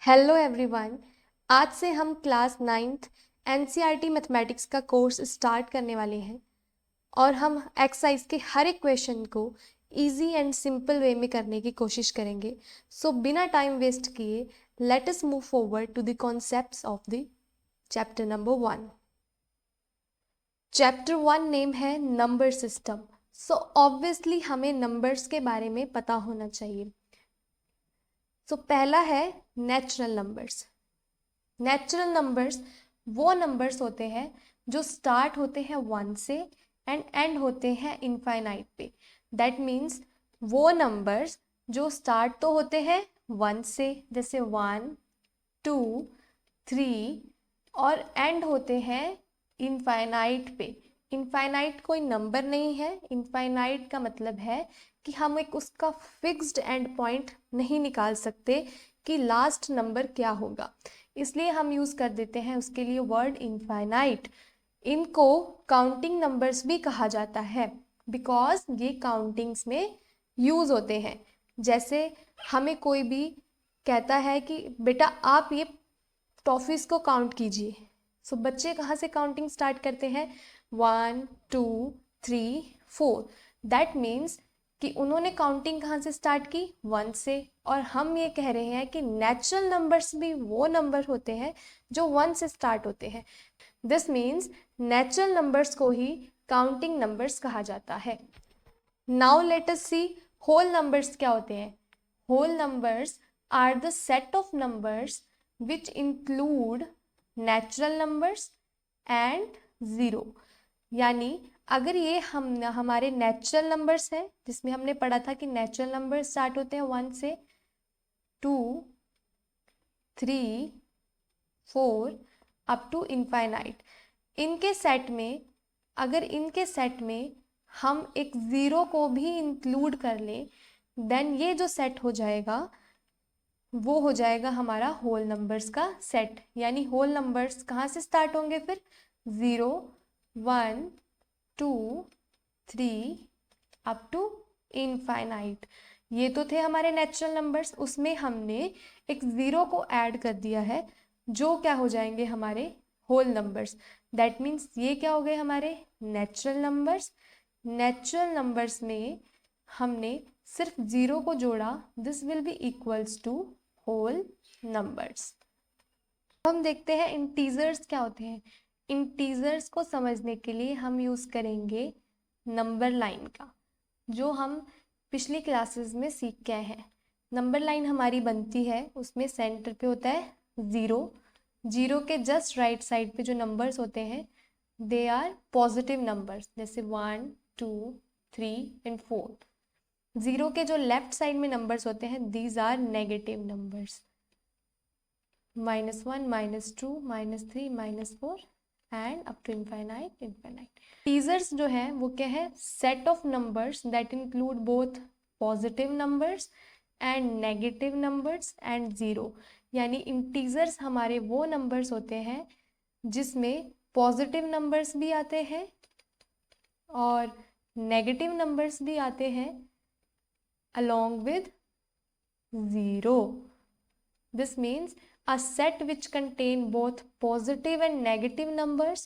Hello everyone. आज से हम क्लास 9th एनसीईआरटी मैथमेटिक्स का कोर्स स्टार्ट करने वाले हैं और हम एक्सरसाइज के हर एक क्वेश्चन को इजी एंड सिंपल वे में करने की कोशिश करेंगे। सो बिना टाइम वेस्ट किए let us move forward to the concepts of the chapter number 1। Chapter 1 name है नंबर सिस्टम। सो ऑब्वियसली हमें नंबर्स के बारे में पता होना चाहिए। सो पहला है नेचुरल नंबर्स। नेचुरल नंबर्स वो नंबर्स होते हैं जो स्टार्ट होते हैं 1 से एंड एंड होते हैं इनफाइनाइट पे। दैट मीन्स वो नंबर्स जो स्टार्ट तो होते हैं 1 से, जैसे 1, 2, 3, और एंड होते हैं इनफाइनाइट पे। इनफाइनाइट कोई नंबर नहीं है। इनफाइनाइट का मतलब है कि हम एक उसका फिक्स्ड एंड पॉइंट नहीं निकाल सकते कि लास्ट नंबर क्या होगा, इसलिए हम यूज कर देते हैं उसके लिए वर्ड इनफाइनाइट। इनको काउंटिंग नंबर्स भी कहा जाता है बिकॉज ये काउंटिंग्स में यूज होते हैं। जैसे हमें कोई भी कहता है कि बेटा आप ये टॉफीज को काउंट कीजिए। सो बच्चे कहाँ से काउंटिंग स्टार्ट करते हैं? 1, 2, 3, 4। दैट मीन्स कि उन्होंने काउंटिंग कहाँ से स्टार्ट की? 1 से। और हम ये कह रहे हैं कि नेचुरल नंबर्स भी वो नंबर होते हैं जो 1 से स्टार्ट होते हैं। दिस मीन्स नेचुरल नंबर्स को ही काउंटिंग नंबर्स कहा जाता है। Now let us see whole numbers क्या होते हैं। Whole numbers are the set of numbers which include natural numbers and zero। यानी अगर ये हमारे नेचुरल नंबर्स हैं, जिसमें हमने पढ़ा था कि नेचुरल नंबर स्टार्ट होते हैं 1 से, 2, 3, 4 अप टू इनफाइनाइट। इनके सेट में, अगर इनके सेट में हम एक ज़ीरो को भी इंक्लूड कर लें, देन ये जो सेट हो जाएगा वो हो जाएगा हमारा होल नंबर्स का सेट। यानी होल नंबर्स कहाँ से स्टार्ट होंगे फिर? 0, 1, 2, 3 अप टू इनफाइनाइट। ये तो थे हमारे नेचुरल नंबर्स, उसमें हमने एक ज़ीरो को ऐड कर दिया है जो क्या हो जाएंगे हमारे होल नंबर्स। दैट मीन्स ये क्या हो गए हमारे नेचुरल नंबर्स। नेचुरल नंबर्स में हमने सिर्फ ज़ीरो को जोड़ा, this will be equals to whole numbers. हम देखते हैं इंटीजर्स क्या होते हैं। इंटीजर्स को समझने के लिए हम यूज करेंगे नंबर लाइन का, जो हम पिछली क्लासेस में सीख गए हैं। नंबर लाइन हमारी बनती है, उसमें सेंटर पे होता है ज़ीरो। जीरो के जस्ट राइट साइड पे जो नंबर्स होते हैं दे आर पॉजिटिव नंबर्स, जैसे 1, 2, 3 एंड 4। ज़ीरो के जो लेफ्ट साइड में नंबर्स होते हैं these are negative numbers, -1, -2, -3, -4 and up to infinite. Integers जो है वो क्या है? Set of numbers that include both positive numbers and negative numbers and zero. यानी इंटीजर्स हमारे वो नंबर्स होते हैं जिसमें पॉजिटिव नंबर्स भी आते हैं और नेगेटिव नंबर्स भी आते हैं along with 0। This means a set which contain both positive and negative numbers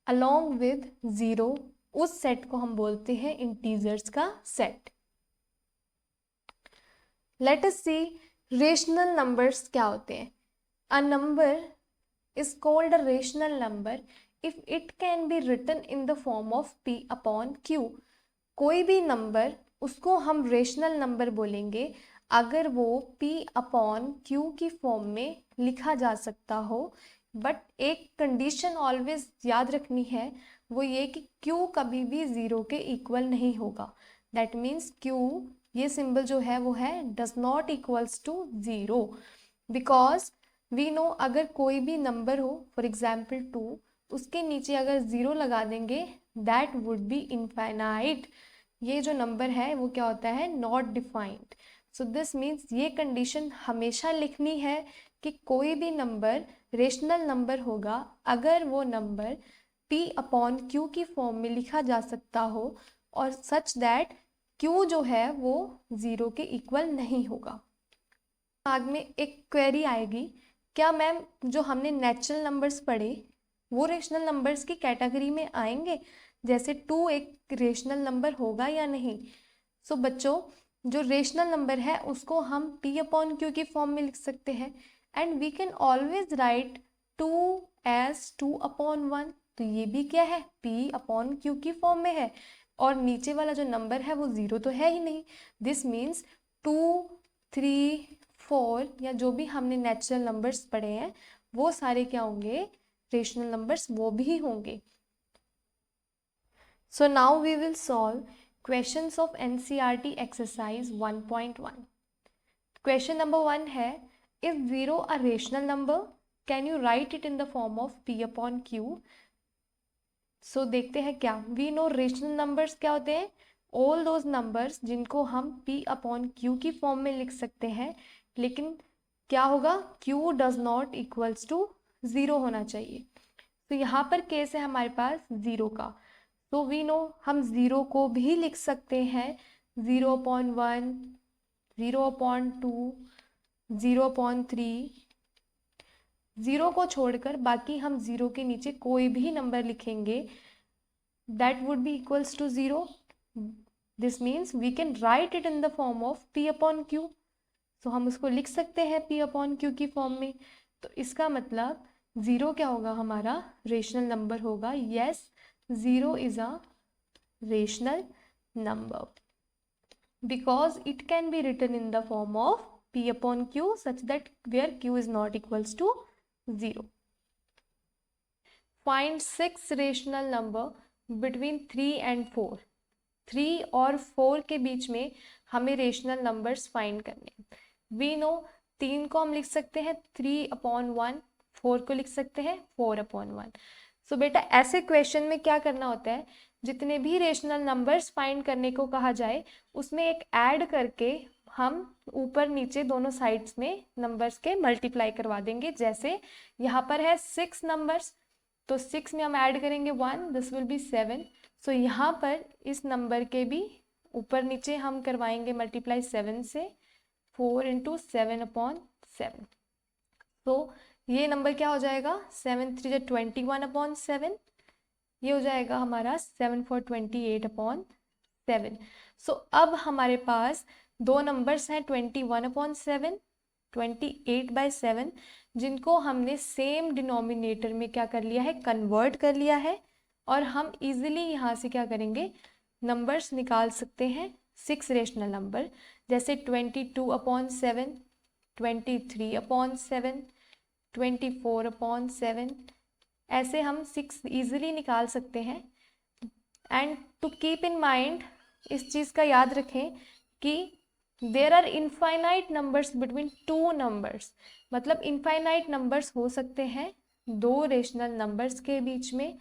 along with 0, उस सेट को हम बोलते हैं इंटीजर्स का set. Let us see rational numbers क्या होते हैं। A number is called a rational number if it can be written in the form of p upon q। कोई भी नंबर उसको हम रेशनल नंबर बोलेंगे अगर वो p अपॉन q की फॉर्म में लिखा जा सकता हो। बट एक कंडीशन ऑलवेज याद रखनी है, वो ये कि q कभी भी ज़ीरो के इक्वल नहीं होगा। दैट मीन्स q, ये सिंबल जो है वो है does not equals to zero. Because we know अगर कोई भी नंबर हो, फॉर एग्जाम्पल 2, उसके नीचे अगर ज़ीरो लगा देंगे दैट वुड बी इनफाइनाइट। ये जो नंबर है वो क्या होता है? Not defined. So this means ये कंडीशन हमेशा लिखनी है कि कोई भी नंबर रेशनल नंबर होगा अगर वो नंबर p अपॉन q की फॉर्म में लिखा जा सकता हो और सच दैट q जो है वो ज़ीरो के इक्वल नहीं होगा। दिमाग में एक क्वेरी आएगी, क्या मैम जो हमने नेचुरल नंबर्स पढ़े वो रेशनल नंबर्स की कैटेगरी में आएंगे, जैसे 2 एक रेशनल नंबर होगा या नहीं? सो बच्चों, जो रेशनल नंबर है उसको हम p अपॉन क्यू की फॉर्म में लिख सकते हैं, and we can always write 2 as 2 upon 1। तो ये भी क्या है, p अपॉन क्यू की फॉर्म में है, और नीचे वाला जो नंबर है वो 0 तो है ही नहीं। दिस मीन्स 2, 3, 4 या जो भी हमने नेचुरल नंबर्स पढ़े हैं वो सारे क्या होंगे, रेशनल नंबर्स वो भी होंगे। So now we will solve questions of NCERT exercise 1.1। Question number 1 है, if 0 a rational number can you write it in the form of p upon q। So देखते हैं क्या, वी नो रेशनल नंबर्स क्या होते हैं, all those numbers जिनको हम p upon q की फॉर्म में लिख सकते हैं, लेकिन क्या होगा, q does not equals to 0 होना चाहिए। तो यहाँ पर केस है हमारे पास 0 का, तो वी नो हम 0 को भी लिख सकते हैं 0/1, 0/2, 0/3। 0 को छोड़कर बाकी हम 0 के नीचे कोई भी नंबर लिखेंगे that would be equals to 0. This means we can write it in the form of p upon q. So हम उसको लिख सकते हैं p upon q की फॉर्म में। तो इसका मतलब 0 क्या होगा, हमारा रेशनल नंबर होगा। yes, 0 is a rational number because it can be written in the form of p upon q such that where q is not equals to 0. Find 6 rational number between 3 and 4. 3 और 4 के बीच में हमें rational numbers find करने। We know 3 को हम लिख सकते हैं 3/1, 4 को लिख सकते हैं 4/1। सो बेटा ऐसे क्वेश्चन में क्या करना होता है, जितने भी रेशनल नंबर्स फाइंड करने को कहा जाए उसमें एक ऐड करके हम ऊपर नीचे दोनों साइड्स में नंबर्स के मल्टीप्लाई करवा देंगे। जैसे यहाँ पर है 6 नंबर्स, तो 6 में हम ऐड करेंगे 1, दिस विल बी 7। सो यहाँ पर इस नंबर के भी ऊपर नीचे हम करवाएंगे मल्टीप्लाई 7 से, 4 × 7/7। तो ये नंबर क्या हो जाएगा, 7 3 21/7, ये हो जाएगा हमारा 7 4 28/7। सो अब हमारे पास दो नंबर्स हैं 21/7, 28/7, जिनको हमने सेम डिनोमिनेटर में क्या कर लिया है, कन्वर्ट कर लिया है, और हम इजीली यहाँ से क्या करेंगे, नंबर्स निकाल सकते हैं 6 रेशनल नंबर, जैसे 22/7, 23/7, 24/7, ऐसे हम 6 इजीली निकाल सकते हैं। And to keep in mind, इस चीज़ का याद रखें कि there are infinite numbers between 2 numbers, मतलब इनफाइनाइट नंबर्स हो सकते हैं 2 रेशनल नंबर्स के बीच में।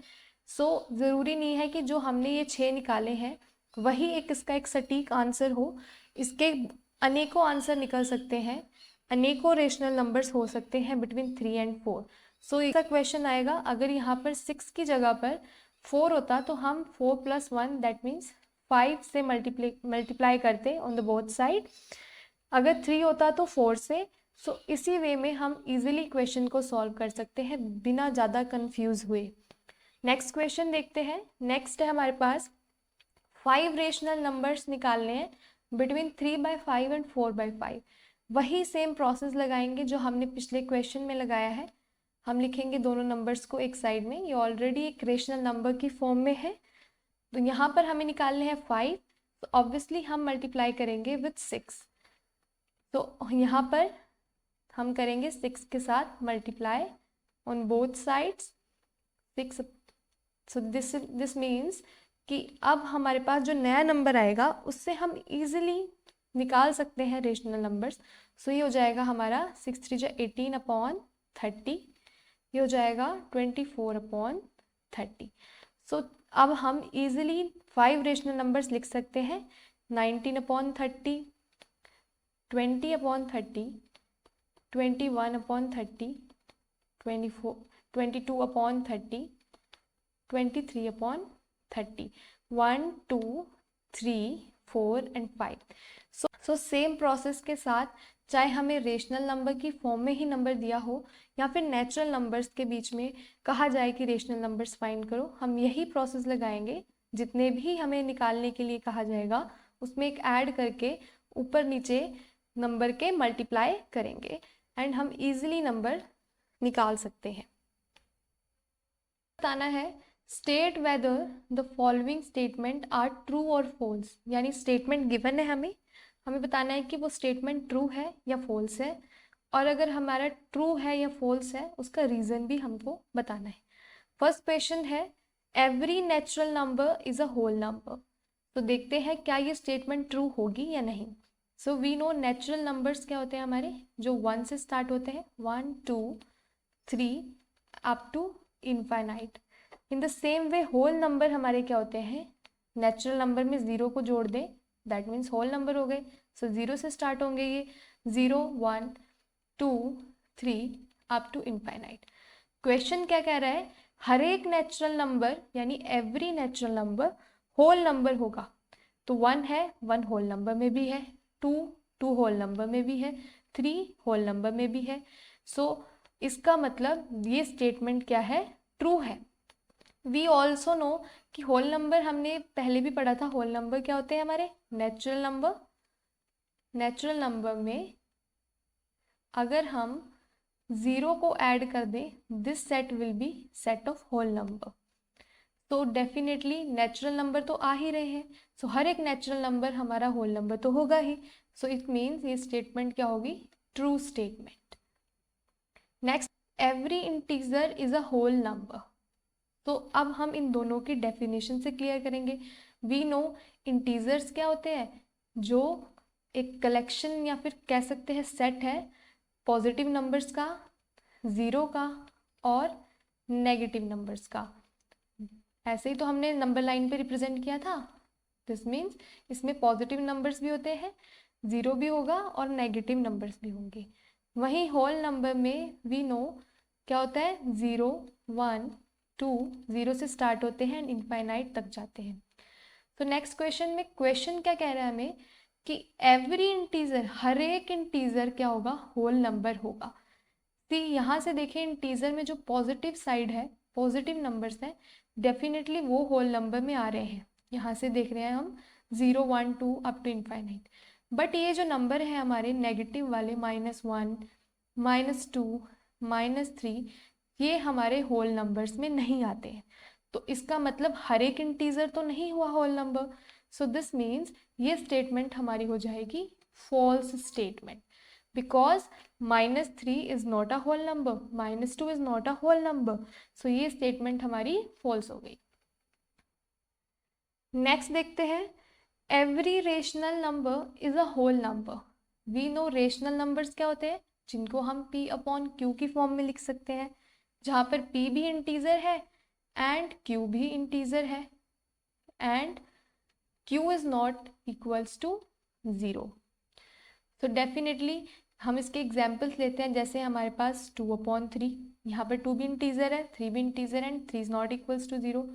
सो ज़रूरी नहीं है कि जो हमने ये 6 निकाले हैं वही इसका एक सटीक आंसर हो, इसके अनेकों आंसर निकल सकते हैं, अनेकों रेशनल नंबर्स हो सकते हैं बिटवीन 3 and 4। सो इसका क्वेश्चन आएगा, अगर यहाँ पर 6 की जगह पर 4 होता तो हम 4 + 1 दैट मीन्स 5 से मल्टीप्लाई करते ऑन द बोथ साइड। अगर 3 होता तो 4 से। सो इसी वे में हम इजीली क्वेश्चन को सॉल्व कर सकते हैं बिना ज़्यादा कंफ्यूज हुए। नेक्स्ट क्वेश्चन देखते हैं। नेक्स्ट है हमारे पास 5 रेशनल नंबर्स निकालने हैं बिटवीन 3/5 and 4/5। वही सेम प्रोसेस लगाएंगे जो हमने पिछले क्वेश्चन में लगाया है। हम लिखेंगे दोनों नंबर्स को एक साइड में, ये ऑलरेडी एक रेशनल नंबर की फॉर्म में है। तो यहाँ पर हमें निकालने हैं 5, तो ऑब्वियसली हम मल्टीप्लाई करेंगे विथ 6। तो यहाँ पर हम करेंगे 6 के साथ multiply on both sides 6। So this means कि अब हमारे पास जो नया नंबर आएगा उससे हम इजीली निकाल सकते हैं रेशनल नंबर्स। सो ये हो जाएगा हमारा 6 3 18/30, ये हो जाएगा 24/30। सो अब हम इजीली 5 रेशनल नंबर्स लिख सकते हैं 19/30, 20/30, 21/30, 22/30, 23/30, 1 2 3 4 and 5। So so same process के साथ, चाहे हमें रेशनल नंबर की फॉर्म में ही नंबर दिया हो या फिर नेचुरल नंबर्स के बीच में कहा जाए कि रेशनल नंबर्स फाइंड करो, हम यही प्रोसेस लगाएंगे। जितने भी हमें निकालने के लिए कहा जाएगा उसमें एक ऐड करके ऊपर नीचे नंबर के मल्टीप्लाई करेंगे एंड हम इजीली नंबर निकाल सकते हैं। बताना है state whether the following statement are true और फॉल्स, यानी स्टेटमेंट गिवन है, हमें बताना है कि वो स्टेटमेंट ट्रू है या फॉल्स है, और अगर हमारा ट्रू है या फॉल्स है उसका रीज़न भी हमको बताना है। फर्स्ट क्वेश्चन है every natural number is a whole number. तो देखते हैं क्या ये स्टेटमेंट ट्रू होगी या नहीं। So we know natural numbers क्या होते हैं हमारे, जो 1 से स्टार्ट होते हैं, 1 2 3 up to infinite. In the same way whole number हमारे क्या होते हैं, नेचुरल नंबर में 0 को जोड़ दें दैट मीन्स होल नंबर हो गए। सो 0 से स्टार्ट होंगे ये, 0 1 2 3 अप टू इनफाइनाइट। क्वेश्चन क्या कह रहा है, हर एक नेचुरल नंबर यानी every natural number whole number होगा। तो 1 है, 1 होल नंबर में भी है, 2 2 होल नंबर में भी है, 3 होल नंबर में भी है। सो इसका मतलब ये स्टेटमेंट क्या है, ट्रू है। वी ऑल्सो नो कि होल नंबर हमने पहले भी पढ़ा था, होल नंबर क्या होते हैं हमारे, नेचुरल नंबर। नेचुरल नंबर में अगर हम 0 को ऐड कर दें, this set will be set of whole number. तो डेफिनेटली नेचुरल नंबर तो आ ही रहे हैं, सो हर एक नेचुरल नंबर हमारा होल नंबर तो होगा ही। सो इट मीन्स ये स्टेटमेंट क्या होगी, true statement. Next, every integer is a whole number. तो अब हम इन दोनों की डेफिनेशन से क्लियर करेंगे। वी नो इंटीजर्स क्या होते हैं, जो एक कलेक्शन या फिर कह सकते हैं सेट है पॉजिटिव नंबर्स का, 0 का और नेगेटिव नंबर्स का। ऐसे ही तो हमने नंबर लाइन पे रिप्रेजेंट किया था। दिस मीन्स इसमें पॉजिटिव नंबर्स भी होते हैं, 0 भी होगा और नेगेटिव नंबर्स भी होंगे। वहीं होल नंबर में वी नो क्या होता है, 0 1 2 0 से स्टार्ट होते हैं एंड इनफाइनाइट तक जाते हैं। तो नेक्स्ट क्वेश्चन में क्वेश्चन क्या कह रहा है हमें कि एवरी इंटीजर, हर एक इंटीजर क्या होगा, होल नंबर होगा। सी यहाँ से देखें इंटीजर में जो पॉजिटिव साइड है, पॉजिटिव नंबर्स हैं, डेफिनेटली वो होल नंबर में आ रहे हैं। यहाँ से देख रहे हैं हम 0 1 2 अप टू इनफाइनाइट। बट ये जो नंबर है हमारे नेगेटिव वाले, -1 -2 -3, ये हमारे होल नंबर्स में नहीं आते हैं। तो इसका मतलब हर एक इंटीजर तो नहीं हुआ whole number. So this means ये स्टेटमेंट हमारी हो जाएगी false statement, because -3 is not a whole number, -2 is not a whole number. So ये स्टेटमेंट हमारी फॉल्स हो गई। नेक्स्ट देखते हैं, every rational number is a whole number. We know rational numbers क्या होते हैं, जिनको हम P/Q की फॉर्म में लिख सकते हैं, जहाँ पर P भी इंटीजर है एंड Q भी इंटीजर है and Q is not equals to 0। तो डेफिनेटली हम इसके एग्जाम्पल्स लेते हैं, जैसे हमारे पास 2/3, यहाँ पर 2 भी इंटीजर है, 3 भी integer and 3 is not equals to 0।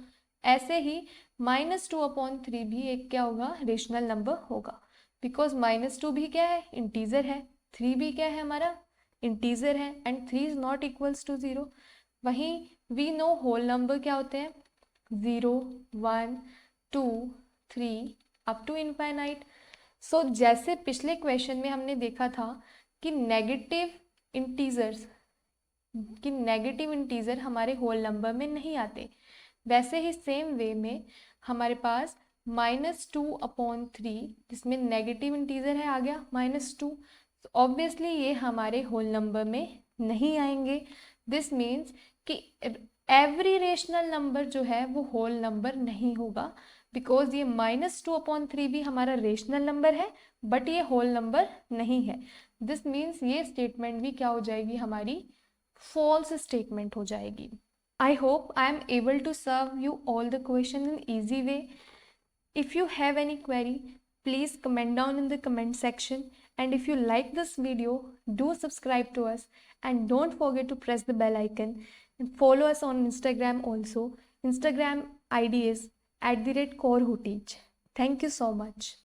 ऐसे ही -2/3 भी एक क्या होगा, रेशनल नंबर होगा, बिकॉज -2 भी क्या है, इंटीजर है, 3 भी क्या है हमारा, इंटीजर है and 3 is not equals to 0। वहीं वी नो होल नंबर क्या होते हैं, 0 1 2 3 अप टू इनफाइनाइट। सो जैसे पिछले क्वेश्चन में हमने देखा था कि नेगेटिव इंटीजर हमारे होल नंबर में नहीं आते, वैसे ही सेम वे में हमारे पास -2/3 जिसमें नेगेटिव इंटीजर है आ गया -2, ऑब्वियसली ये हमारे होल नंबर में नहीं आएंगे। दिस मीन्स कि एवरी रेशनल नंबर जो है वो होल नंबर नहीं होगा, बिकॉज ये -2/3 भी हमारा रेशनल नंबर है बट ये होल नंबर नहीं है। दिस मीन्स ये स्टेटमेंट भी क्या हो जाएगी, हमारी फॉल्स स्टेटमेंट हो जाएगी। I hope I am able to serve you all the questions in easy way. If you have any query, please comment down in the comment section, and if you like this video, do subscribe to us and don't forget to press the bell icon and follow us on Instagram also. Instagram ID is @CoreWhoTeach. Thank you so much.